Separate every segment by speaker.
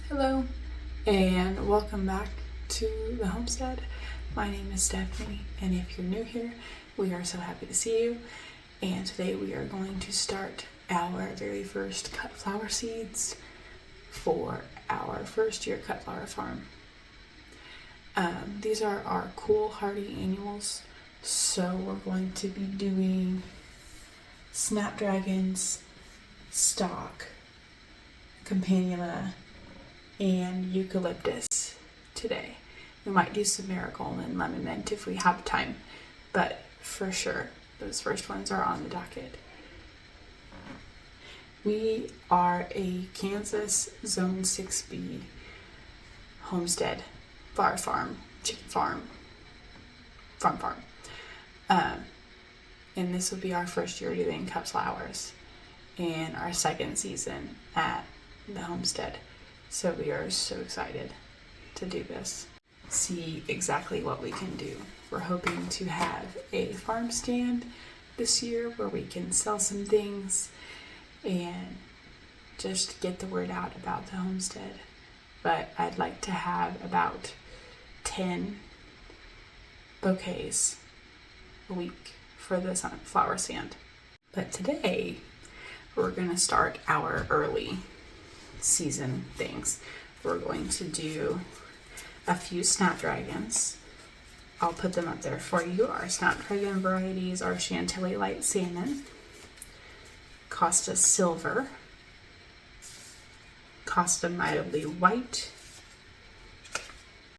Speaker 1: Hello, and welcome back to the homestead. My name is Stephanie, and if you're new here, we are so happy to see you. And today we are going to start our very first cut flower seeds for our first year cut flower farm. These are our cool hardy annuals, so we're going to be doing snapdragons, stock, campanula, and eucalyptus today. We might do some marigold and lemon mint if we have time, but for sure those first ones are on the docket. We are a Kansas Zone 6B homestead, flower farm, chicken farm, farm. And this will be our first year doing cut flowers and our second season at the homestead. So we are so excited to do this. See exactly what we can do. We're hoping to have a farm stand this year where we can sell some things and just get the word out about the homestead. But I'd like to have about 10 bouquets a week for the flower stand. But today we're going to start our early season things. We're going to do a few snapdragons. I'll put them up there for you. Our snapdragon varieties are Chantilly Light Salmon, Costa Silver, Costa Mildly White,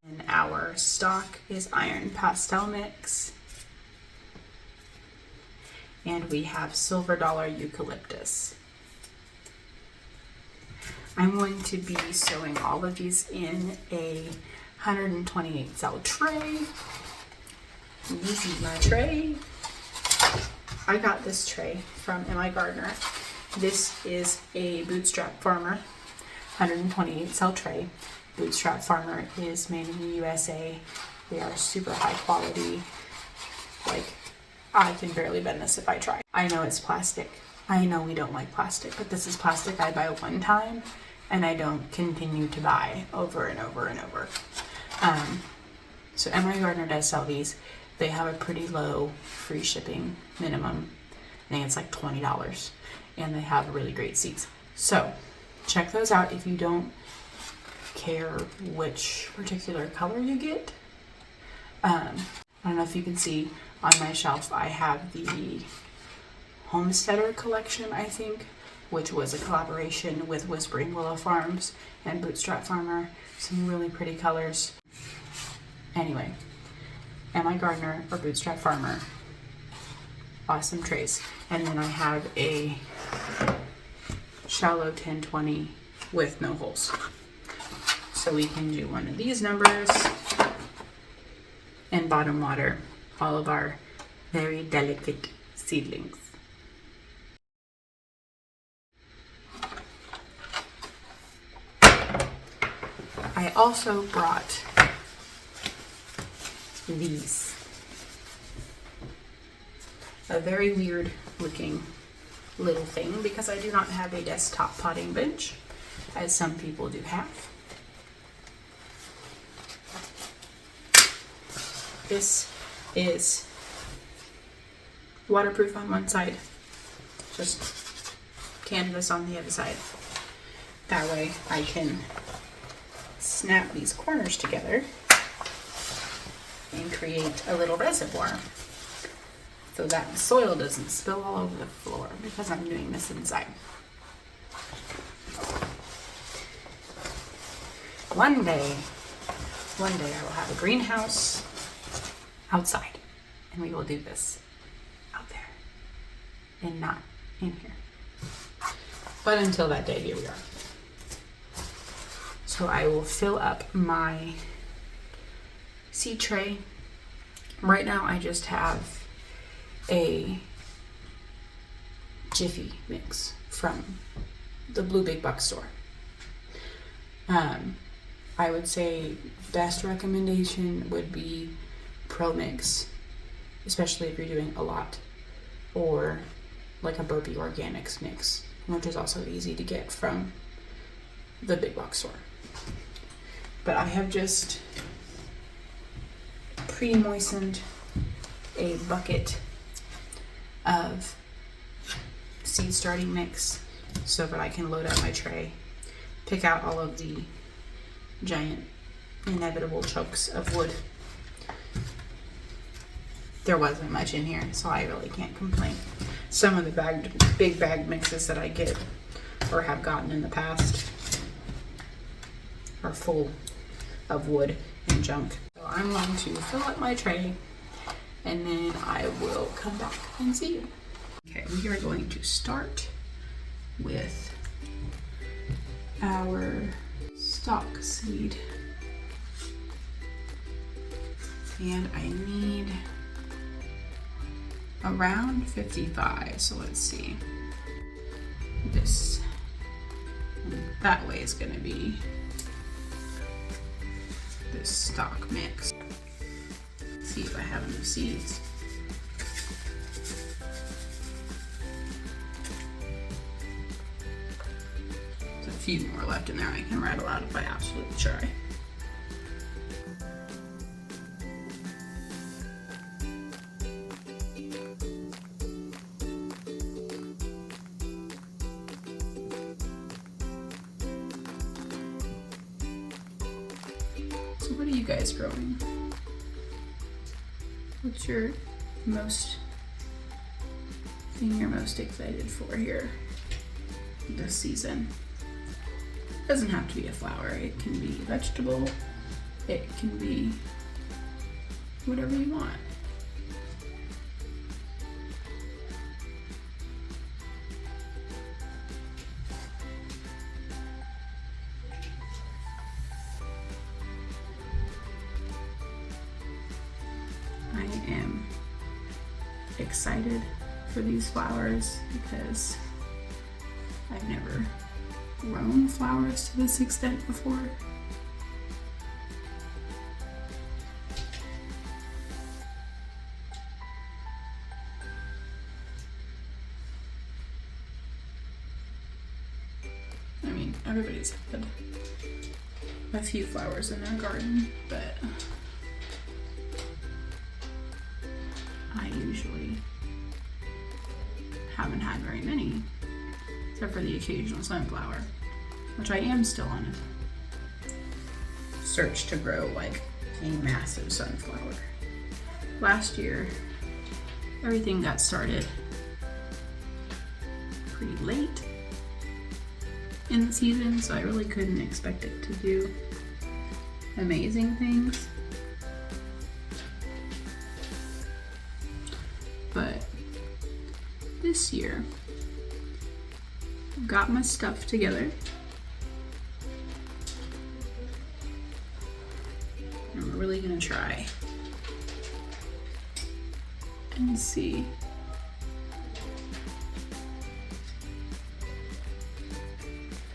Speaker 1: and our stock is Iron Pastel Mix, and we have Silver Dollar Eucalyptus. I'm going to be sewing all of these in a 128 cell tray. This is my tray. I got this tray from M.I. Gardner. This is a Bootstrap Farmer 128 cell tray. Bootstrap Farmer is made in the USA. They are super high quality. Like, I can barely bend this if I try. I know it's plastic. I know we don't like plastic, but this is plastic I buy one time and I don't continue to buy over and over and over. So M.I. Gardner does sell these. They have a pretty low free shipping minimum. I think it's like $20, and they have really great seeds. So check those out if you don't care which particular color you get. I don't know if you can see on my shelf, I have the Homesteader collection, I think, which was a collaboration with Whispering Willow Farms and Bootstrap Farmer. Some really pretty colors. Anyway, M.I. Gardner or Bootstrap Farmer. Awesome trays. And then I have a shallow 1020 with no holes. So we can do one of these numbers and bottom water all of our very delicate seedlings. I also brought these. A very weird looking little thing because I do not have a desktop potting bench, as some people do have. This is waterproof on one side, just canvas on the other side. That way I can snap these corners together and create a little reservoir so that the soil doesn't spill all over the floor because I'm doing this inside. One day I will have a greenhouse outside and we will do this out there and not in here. But until that day, here we are. So I will fill up my seed tray. Right now I just have a Jiffy mix from the Blue Big Buck store. I would say best recommendation would be Pro Mix, especially if you're doing a lot, or like a Burpee Organics mix, which is also easy to get from the big box store. But I have just pre-moistened a bucket of seed starting mix so that I can load up my tray, pick out all of the giant inevitable chunks of wood. There wasn't much in here, so I really can't complain. Some of the big bag mixes that I get or have gotten in the past are full of wood and junk. So I'm going to fill up my tray and then I will come back and see you. Okay, we are going to start with our stock seed. And I need around 55, so let's see. This, that way is gonna be this stock mix. Let's see if I have enough seeds. There's a few more left in there I can rattle out if I absolutely try. So what are you guys growing? What's your thing you're most excited for here this season? It doesn't have to be a flower. It can be vegetable. It can be whatever you want. I am excited for these flowers because I've never grown flowers to this extent before. I mean, everybody's had a few flowers in their garden, but I usually haven't had very many, except for the occasional sunflower, which I am still on a search to grow like a massive sunflower. Last year, everything got started pretty late in the season, so I really couldn't expect it to do amazing things. But this year, I've got my stuff together. And we're really gonna try and see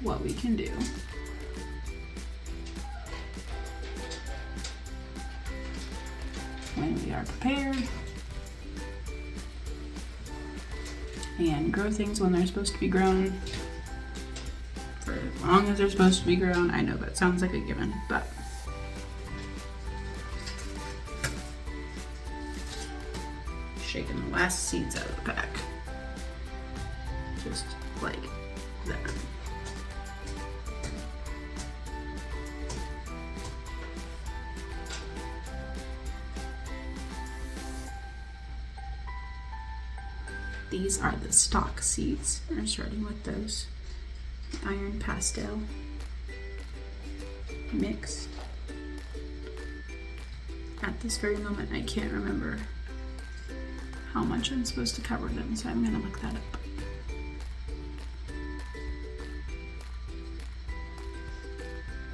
Speaker 1: what we can do. When we are prepared. And grow things when they're supposed to be grown for as long as they're supposed to be grown. I know that sounds like a given, but shaking the last seeds out of the pack. Just like that. These are the stock seeds. I'm starting with those. Iron pastel mixed. At this very moment, I can't remember how much I'm supposed to cover them, so I'm gonna look that up.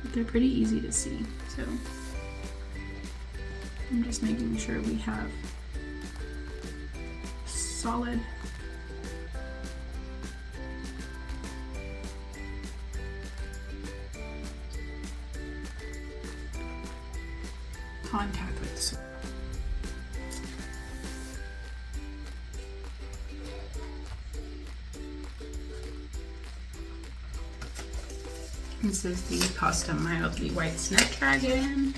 Speaker 1: But they're pretty easy to see, so I'm just making sure we have solid contact with the soil. You can This is the custom mildly white snapdragon.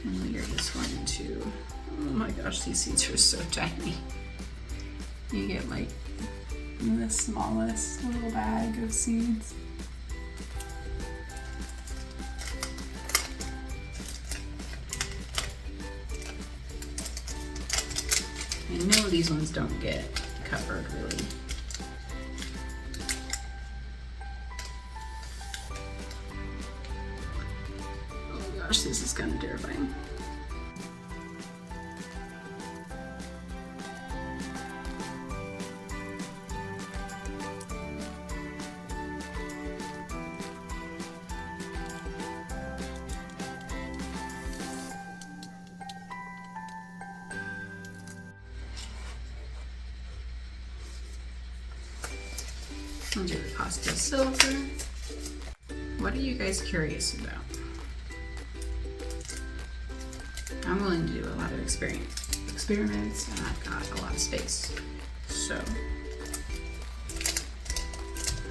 Speaker 1: And we are just going to, oh my gosh, these seeds are so tiny. You get like the smallest little bag of seeds. I know these ones don't get covered really. Oh gosh, this is kind of terrifying. I'll do the Costa Silver. What are you guys curious about? I'm willing to do a lot of experiments, and I've got a lot of space. So, you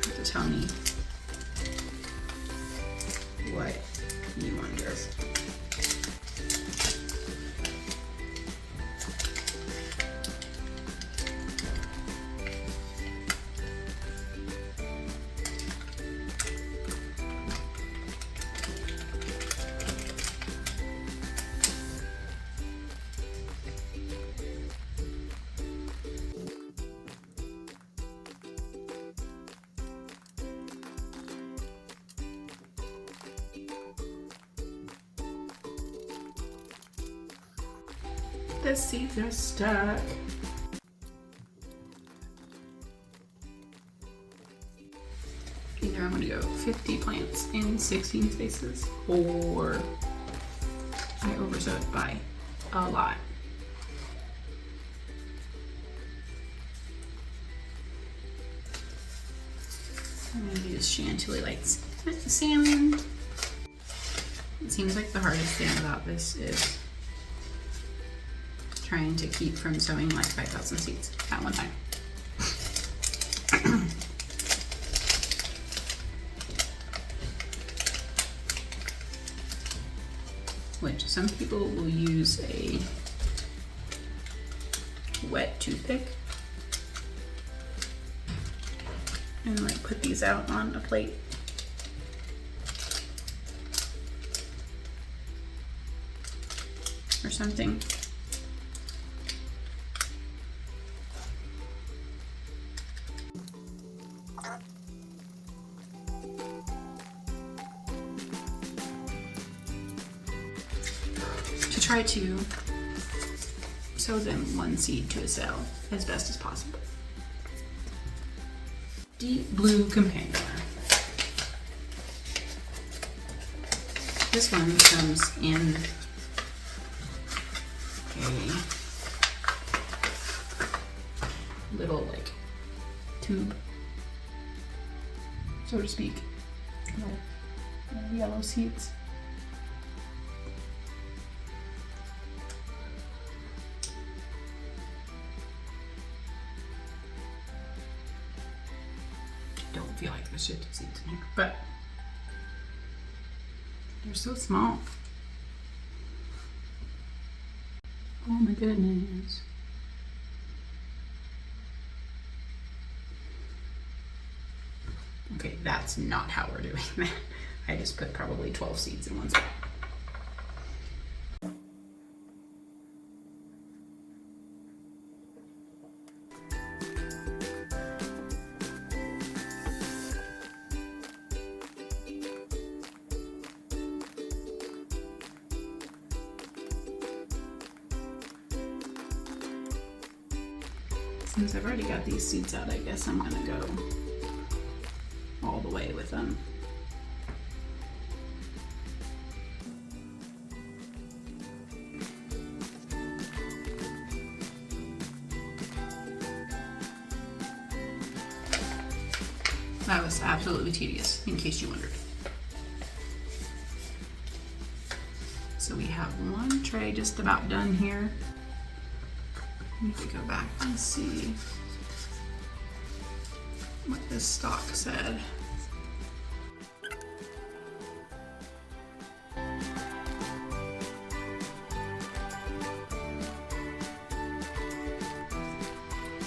Speaker 1: have to tell me what you wonder. The seeds are stuck. Either I'm gonna go 50 plants in 16 spaces, or I oversowed by a lot. I'm gonna use Chantilly Lights salmon. It seems like the hardest thing about this is trying to keep from sowing like 5,000 seeds at one time. Which some people will use a wet toothpick and like put these out on a plate. Or something. To try to sow them one seed to a cell as best as possible. Deep Blue Companion. This one comes in a little like tube, so to speak. Little yellow seeds. Don't feel like there's shit seeds in here, but they're so small. Oh my goodness. Okay, that's not how we're doing that. I just put probably 12 seeds in one spot. Since I've already got these seeds out, I guess I'm gonna go all the way with them. That was absolutely tedious, in case you wondered. So we have one tray just about done here. Let me go back and see. what this stock said.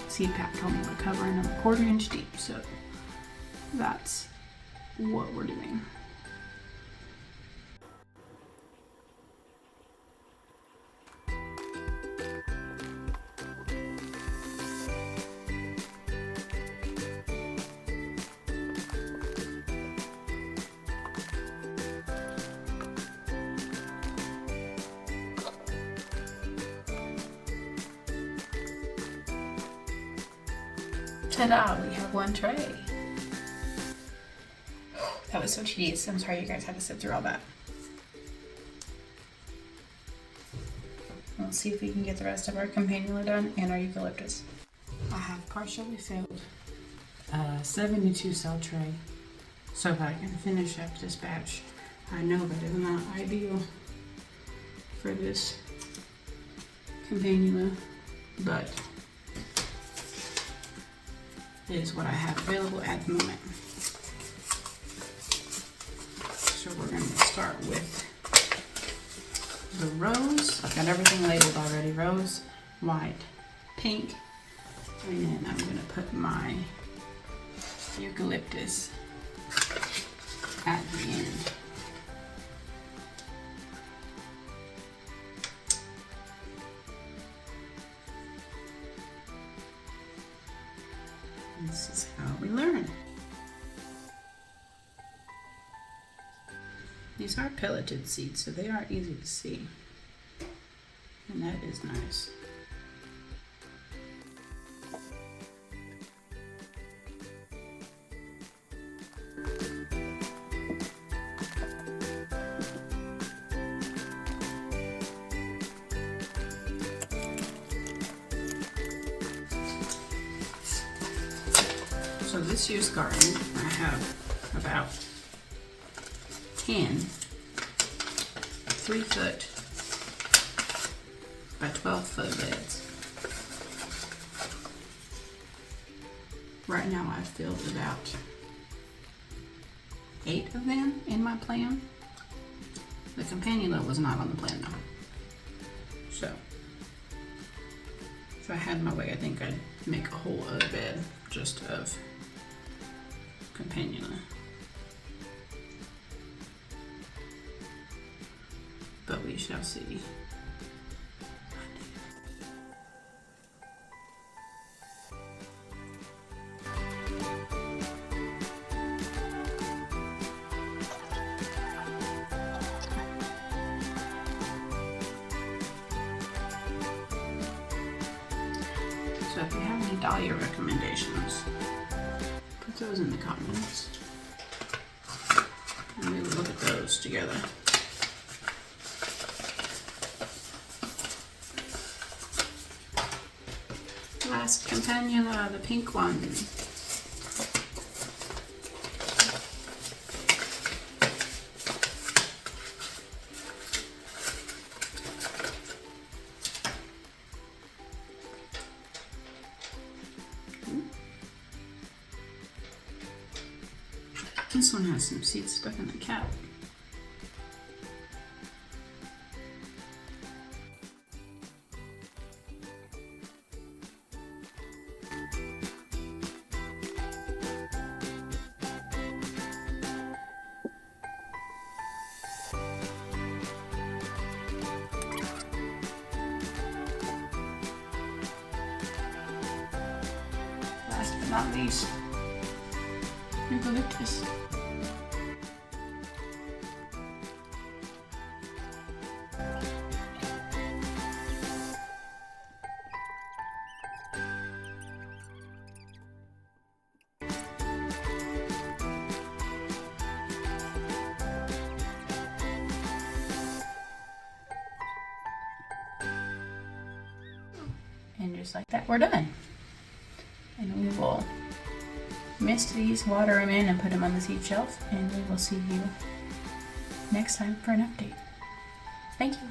Speaker 1: Seed pack told me we're covering them 1/4 inch deep, so that's what we're doing. Ta-da, we have one tray. That was so tedious. I'm sorry you guys had to sit through all that. Let's see if we can get the rest of our campanula done and our eucalyptus. I have partially filled a 72 cell tray so that I can finish up this batch. I know that is not ideal for this campanula, but is what I have available at the moment. So we're going to start with the rose. I've got everything labeled already. Rose, white, pink, and then I'm going to put my eucalyptus at the end. This is how we learn. These are pelleted seeds, so they are easy to see. And that is nice. So this year's garden, I have about 10 3-foot by 12-foot beds. Right now I've filled about 8 of them in my plan. The campanula was not on the plan though. So if I had my way, I think I'd make a whole other bed just of campanula. But we shall see. So if you have any dahlia recommendations, put those in the comments. And we will look at those together. Last campanula, the pink one. This one has some seeds stuck in the cap. Last but not least, eucalyptus. And just like that, we're done. And we will mist these, water them in, and put them on the seed shelf. And we will see you next time for an update. Thank you.